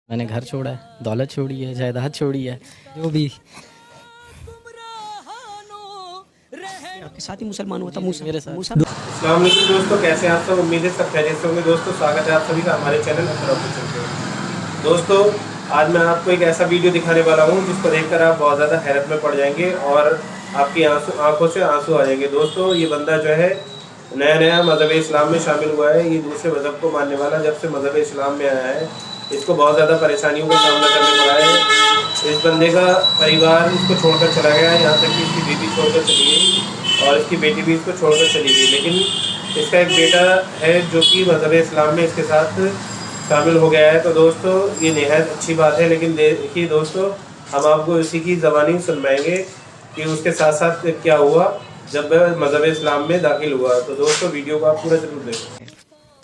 मैंने घर छोड़ा है, दौलत छोड़ी है, जायदाद छोड़ी है, जो भी आपके साथ ही मुसलमान हुआ था मूसा मेरे साथ। मूसा अस्सलाम वालेकुम दोस्तों, कैसे हैं आप सब। उम्मीद है सब खैरियत से होंगे। दोस्तों स्वागत है आप सभी का हमारे चैनल अखर ऑफिशियल पे। दोस्तों आज मैं आपको एक ऐसा वीडियो दिखाने वाला हूं जिसको देखकर आप बहुत ज़्यादा हैरत में पड़ जाएंगे और आपकी आंखों से आंसू आ जाएंगे। दोस्तों ये बंदा जो है नया नया मज़हब इस्लाम में शामिल हुआ है। ये दूसरे मज़हब को मानने वाला जब से मज़हब इस्लाम में आया है इसको बहुत ज़्यादा परेशानियों का सामना करना पड़ा है। इस बंदे का परिवार इसको छोड़कर चला गया है, यहाँ तक कि इसकी बीवी छोड़कर चली गई और इसकी बेटी भी इसको छोड़कर चली गई। लेकिन इसका एक बेटा है जो कि मज़हब इस्लाम में इसके साथ शामिल हो गया है। तो दोस्तों ये नहायत अच्छी बात है। लेकिन देखिए दोस्तों, हम आपको इसी की ज़बानी सुनवाएंगे कि उसके साथ साथ क्या हुआ जब वह मज़हब इस्लाम में दाखिल हुआ। तो दोस्तों वीडियो को आप पूरा जरूर देखें।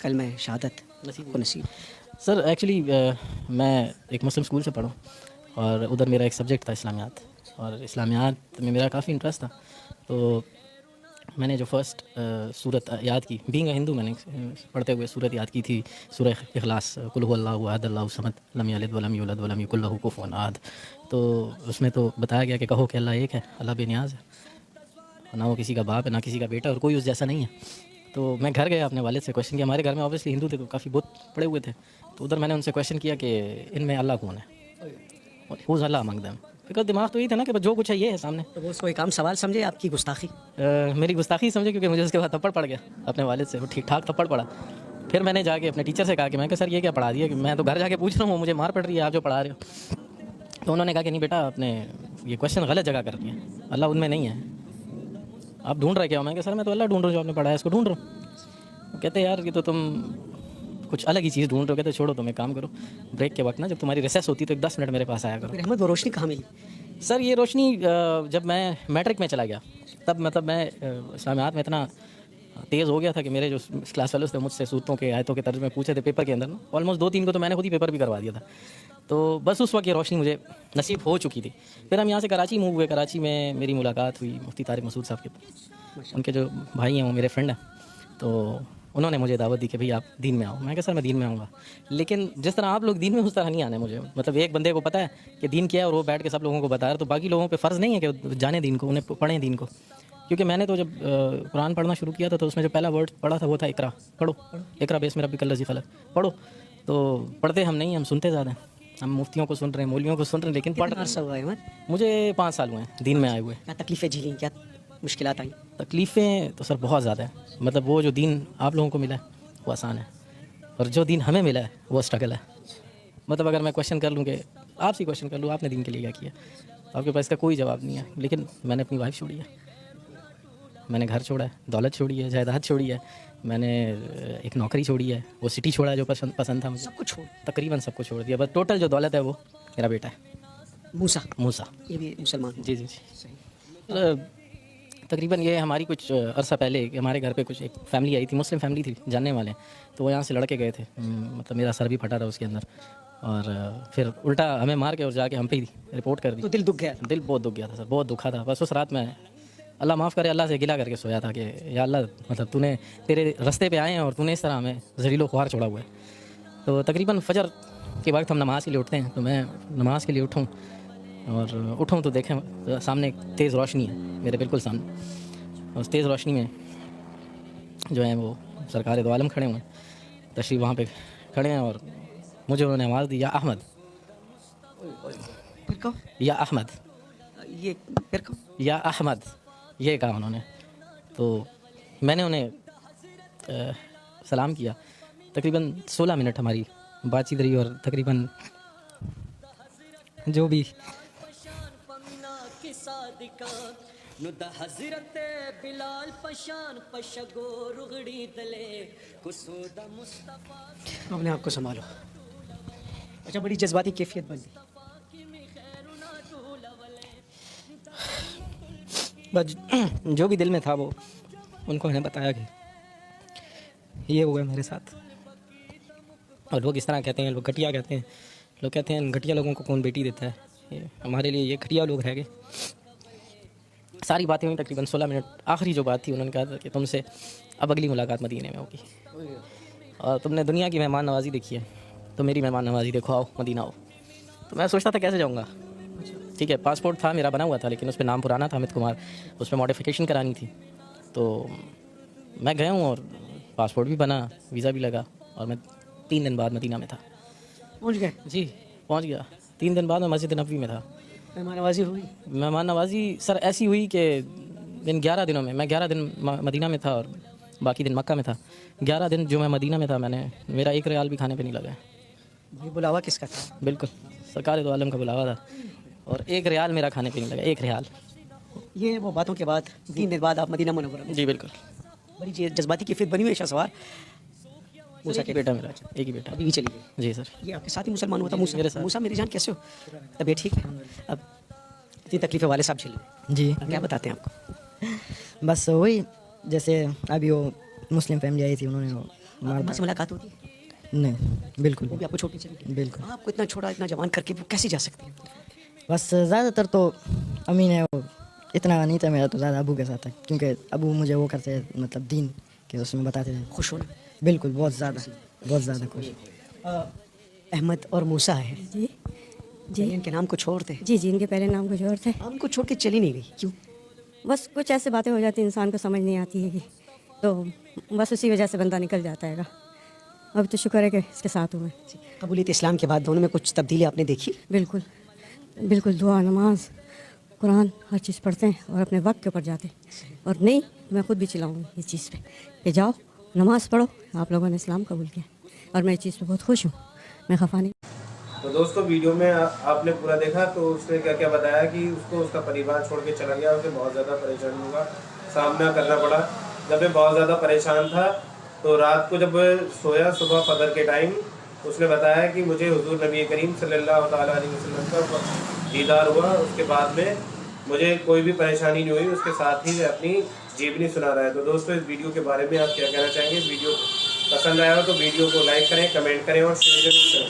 कल में शहादत को नसीब। सर एक्चुअली मैं एक मुस्लिम स्कूल से पढ़ा और उधर मेरा एक सब्जेक्ट था इस्लामियात, और इस्लामियात में मेरा काफ़ी इंटरेस्ट था। तो मैंने जो फर्स्ट सूरत याद की, बीइंग अ हिंदू, मैंने पढ़ते हुए सूरत याद की थी, सूरह इखलास, कुल हुवल्लाहु अहद अल्लाहु समद लम यलिद वलम यूलद वलम यकुल लहू कुफुवन अहद। तो उसमें तो बताया गया कि कहो कि अल्लाह एक है, अल्लाह बेनियाज है, ना वो किसी का बाप है ना किसी का बेटा, और कोई उस जैसा नहीं है। तो मैं घर गया, अपने वालिद से क्वेश्चन किया। हमारे घर में ऑब्वियसली हिंदू थे तो काफ़ी बहुत पड़े हुए थे। तो उधर मैंने उनसे क्वेश्चन किया कि इनमें अल्लाह कौन है, who's Allah among them. Because दिमाग तो यही था ना कि बस जो कुछ है ये है सामने। तो वो कोई काम सवाल समझे आपकी गुस्ताखी? मेरी गुस्ताखी समझे, क्योंकि मुझे उसके बाद थप्पड़ पड़ गया अपने वालिद से, वो ठीक ठाक थप्पड़ पड़ा। फिर मैंने जाके अपने टीचर से कहा कि मैं कहा सर ये क्या पढ़ा दिया, कि मैं तो घर जाके पूछ रहा हूँ, मुझे मार पड़ रही है आप जो पढ़ा रहे हो। तो उन्होंने कहा कि नहीं बेटा, आपने ये क्वेश्चन गलत जगह कर दिया, अल्लाह उनमें नहीं है, आप ढूंढ रहे क्या हो। मैं कहा सर मैं तो अल्लाह ढूंढ रहा हूँ, जो आपने पढ़ा है इसको ढूंढ रहा हूँ। कहते यार ये तो तुम कुछ अलग ही चीज़ ढूंढ रहे हो। कहते छोड़ो, तुम एक काम करो, ब्रेक के वक्त ना जब तुम्हारी रिसेस होती तो एक 10 मिनट मेरे पास आया करो। फिर अहमद वो रोशनी कहाँ मिली? सर ये रोशनी जब मैं मैट्रिक में चला गया तब मतलब मैं इस्लामियात में इतना तेज़ हो गया था कि मेरे जो क्लास फेलोज थे मुझसे सूरतों के आयतों के तर्ज में पूछे थे पेपर के अंदर ना, ऑलमोस्ट 2-3 को तो मैंने खुद ही पेपर भी करवा दिया था। तो बस उस वक्त ये रोशनी मुझे नसीब हो चुकी थी। फिर हम यहाँ से कराची मूव हुए। कराची में मेरी मुलाकात हुई मुफ्ती तारिक मसूद साहब के, उनके जो भाई हैं वो मेरे फ्रेंड हैं। तो उन्होंने मुझे दावत दी कि भाई आप दीन में आओ। मैं कहा सर मैं दीन में आऊँगा, लेकिन जिस तरह आप लोग दीन में उस तरह नहीं आने मुझे। मतलब एक बंदे को पता है कि दीन क्या है और वो बैठ के सब लोगों को बता रहा है, तो बाकी लोगों पे फ़र्ज़ नहीं है कि जाने दीन को, उन्हें पढ़ें दीन को। क्योंकि मैंने तो जब कुरान पढ़ना शुरू किया था तो उसमें जो पहला वर्ड पढ़ा था वो था इकरा, पढ़ो, इकरा बेस्म रब्बिकल लज़ी खलक़, पढ़ो। तो पढ़ते हम नहीं, हम सुनते ज़्यादा हैं। हम मुफ्तियों को सुन रहे हैं, मौलवियों को सुन रहे हैं, लेकिन पढ़ कितना हुआ अहमद? मुझे 5 साल हुए हैं दीन में आए हुए। क्या तकलीफ़ें झेली, क्या मुश्किलात आई? तकलीफ़ें तो सर बहुत ज़्यादा हैं। मतलब वो जो दीन आप लोगों को मिला है वो आसान है, और जो दीन हमें मिला है वो स्ट्रगल है। मतलब अगर मैं क्वेश्चन कर लूँ कि आपसे क्वेश्चन कर लूँ आपने दीन के लिए क्या किया, तो आपके पास इसका कोई जवाब नहीं है। लेकिन मैंने अपनी वाइफ छोड़ी है, मैंने घर छोड़ा है, दौलत छोड़ी है, जायदाद छोड़ी है, मैंने एक नौकरी छोड़ी है, वो सिटी छोड़ा है जो पसंद था मुझे, सब कुछ छोड़ तकरीबन सब कुछ छोड़ दिया। बस टोटल जो दौलत है वो मेरा बेटा है मूसा, मूसा। ये भी मुसलमान। जी जी जी। तकरीबन ये हमारी कुछ अरसा पहले हमारे घर पे कुछ एक फैमिली आई थी, मुस्लिम फैमिली थी, जानने वाले। तो वो यहाँ से लड़के गए थे, मतलब मेरा सर भी फटा रहा उसके अंदर, और फिर उल्टा हमें मार के और जाके हम पे ही रिपोर्ट कर दी। तो दिल दुख गया? दिल बहुत दुख गया था सर, बहुत दुखा था। बस उस रात में अल्लाह माफ़ करे, अल्लाह से गिला करके सोया था कि या अल्लाह, मतलब तूने तेरे रास्ते पे आए हैं और तूने इस तरह हमें ज़लीलो ख्वार छोड़ा हुआ है। तो तकरीबन फजर के वक्त हम नमाज़ के लिए उठते हैं, तो मैं नमाज़ के लिए उठूँ और उठूँ तो देखें सामने एक तेज़ रोशनी है मेरे बिल्कुल सामने। उस तेज़ रोशनी में जो है वो सरकार दो आलम खड़े हुए हैं, तशरीफ़ वहाँ पे खड़े हैं, और मुझे उन्होंने आवाज़ दी, या अहमद, फिर कहो या अहमद, ये, फिर कहो या अहमद, ये कहा उन्होंने। तो मैंने उन्हें सलाम किया। तकरीबन 16 मिनट हमारी बातचीत रही, और तकरीबन जो भी अपने आप को संभालो। अच्छा, बड़ी जज्बाती कैफियत बन गई। बस जो भी दिल में था वो उनको मैंने बताया कि ये हुआ है मेरे साथ। और लोग इस तरह कहते हैं, लोग घटिया कहते हैं, लोग कहते हैं घटिया लोगों को कौन बेटी देता है। ये हमारे लिए ये घटिया लोग रह गए। सारी बातें हुई तकरीबन 16 मिनट। आखिरी जो बात थी उन्होंने कहा था कि तुमसे अब अगली मुलाकात मदीने में होगी, और तुमने दुनिया की मेहमान नवाजी देखी है, तो मेरी मेहमान नवाजी देखो, आओ मदीना आओ। तो मैं सोचता था कैसे जाऊँगा, ठीक है। पासपोर्ट था मेरा बना हुआ था, लेकिन उस पर नाम पुराना था अमित कुमार, उस पर मॉडिफिकेशन करानी थी। तो मैं गया हूँ और पासपोर्ट भी बना, वीज़ा भी लगा, और मैं 3 दिन बाद मदीना में था। पहुंच गए? जी पहुँच गया। 3 दिन बाद मैं मस्जिद नबवी में था। मेहमान नवाजी हुई? मेहमान नवाजी सर ऐसी हुई कि इन 11 दिनों में, मैं 11 दिन मदीना में था और बाकी दिन मक्का में था। 11 दिन जो मैं मदीना में था, मेरा 1 रियाल भी खाने पे नहीं लगा है। भाई बुलावा किसका था? बिल्कुल सरकार दो आलम का बुलावा था, और 1 रियाल मेरा खाने पे नहीं लगा, 1 रियाल। ये वो बातों के बाद 3 दिन बाद आप मदीना मुनव्वरा में। जी बिल्कुल। बड़ी जज्बाती कैफियत बनी हुई है शाहसवार। मूसा एक ही बेटा मेरा, एक ही बेटा। अभी भी चली गई। जी सर। ये आपके साथ ही मुसलमान हुआ था मूसा? मेरे साथ। मूसा मेरी जान कैसे हो? तबीयत ठीक है? अब इतनी तकलीफें वाले साहब झेल जी क्या बताते हैं आपको? बस वही, जैसे अभी वो मुस्लिम फैमिली आई थी, उन्होंने वो मार माँ से मुलाकात होती है? नहीं बिल्कुल वो भी आपको छोटी चली गई? बिल्कुल। आपको इतना छोटा इतना जवान करके वो कैसे जा सकती है? बस ज़्यादातर तो अमीन है, वो इतना नहीं था मेरा, तो ज़्यादा अबू के साथ था, क्योंकि अबू मुझे वो करते मतलब दीन के उसमें बताते थे। खुश हो ना? बिल्कुल, बहुत ज़्यादा खुश। अहमद और मूसा है जी जी इनके नाम को छोड़ते जी जी इनके पहले नाम कुछ और थे। हमको छोड़ के चली नहीं गई, क्यों? बस कुछ ऐसे बातें हो जाती हैं, इंसान को समझ नहीं आती है कि, तो बस उसी वजह से बंदा निकल जाता है। अब तो शुक्र है कि इसके साथ हुए। कबूलियत इस्लाम के बाद दोनों में कुछ तब्दीली आपने देखी? बिल्कुल बिल्कुल, दुआ नमाज कुरान हर चीज़ पढ़ते हैं और अपने वक्त के ऊपर जाते हैं। और नहीं तो मैं खुद भी चिल्लाऊंगी इस चीज़ पे कि जाओ नमाज़ पढ़ो, आप लोगों ने इस्लाम कबूल किया, और मैं इस चीज़ पे बहुत खुश हूँ, मैं खफा नहीं। तो दोस्तों वीडियो में आपने पूरा देखा, तो उसने क्या क्या बताया कि उसको उसका परिवार छोड़ के चला गया, उसे बहुत ज़्यादा परेशानियों का सामना करना पड़ा। जब मैं बहुत ज़्यादा परेशान था, तो रात को जब सोया, सुबह फजर के टाइम उसने बताया कि मुझे हुजूर नबी करीम सल्लल्लाहु ताला अलैहि वसल्लम का दीदार हुआ। उसके बाद में मुझे कोई भी परेशानी नहीं हुई। उसके साथ ही अपनी जीवनी सुना रहा है। तो दोस्तों इस वीडियो के बारे में आप क्या कहना चाहेंगे? वीडियो पसंद आया हो तो वीडियो को लाइक करें, कमेंट करें और शेयर जरूर करें।